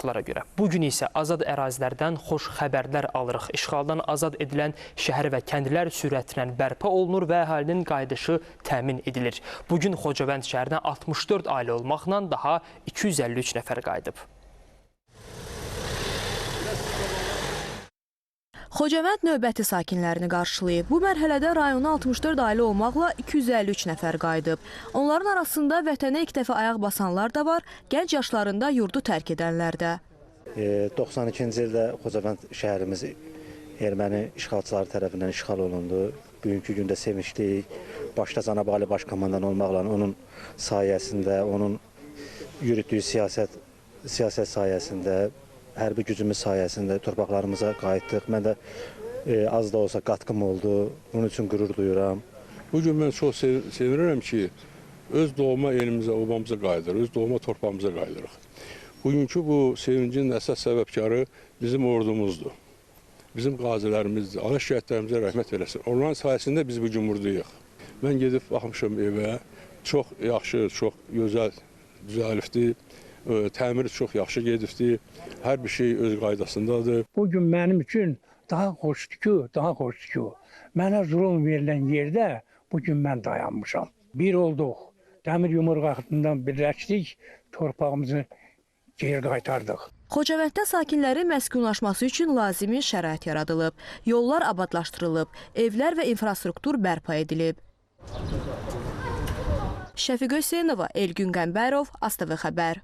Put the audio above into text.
görə. Bugün isə azad ərazilərdən xoş xəbərlər alırıq. İşğaldan azad edilən şəhər və kəndlər sürətlə bərpa olunur və əhalinin qayıdışı təmin edilir. Bugün Xocavənd şəhərinə 64 ailə olmaqla daha 253 nəfər qayıdıb. Xocavənd növbəti sakinlərini qarşılayıb. Bu mərhələdə rayona 64 ailə olmaqla 253 nəfər qayıdıb. Onların arasında vətənə ilk dəfə ayaq basanlar da var, gənc yaşlarında yurdu tərk edənlər də. 92-ci ildə Xocavənd şəhərimiz erməni işğalçıları tərəfindən işğal olundu. Bugünkü gündə sevinçliyik. Başda Cənab Ali Başkomandan olmaqla onun sayəsində, onun yürütdüyü siyasət sayəsində, hərbi gücümüz sayəsində torpaqlarımıza qayıtdıq. Mən də az da olsa qatqım oldu. Bunun üçün qürur duyuram. Bugün mən çox sevinirəm ki, öz doğma elimizə, obamıza qayıdırıq, öz doğma torpağımıza qayıdırıq. Bugünkü bu sevincin əsas səbəbkarı bizim ordumuzdur. Bizim qazilərimizdir. Allah şəhidlərimizə rəhmət eləsin. Onların sayəsində biz bugün buradayıq. Mən gedib baxmışam evə. Çox yaxşı, çox gözəl, düzəlifdir. Təmiri çox yaxşı gedibdir. Hər bir şey öz qaydasındadır. Bugün mənim üçün daha xoşdur ki, mənə zulm verilən yerdə bugün mən dayanmışam. Bir olduq, dəmir yumruq altından birləşdik, torpağımızı geri qaytardıq. Xocavənddə sakinlərin məskunlaşması üçün lazımi şərait yaradılıb, yollar abadlaşdırılıb, evlər və infrastruktur bərpa edilib. Şəfiqə Hüseynova, Elgün Qəmbərov, ASTV Xəbər.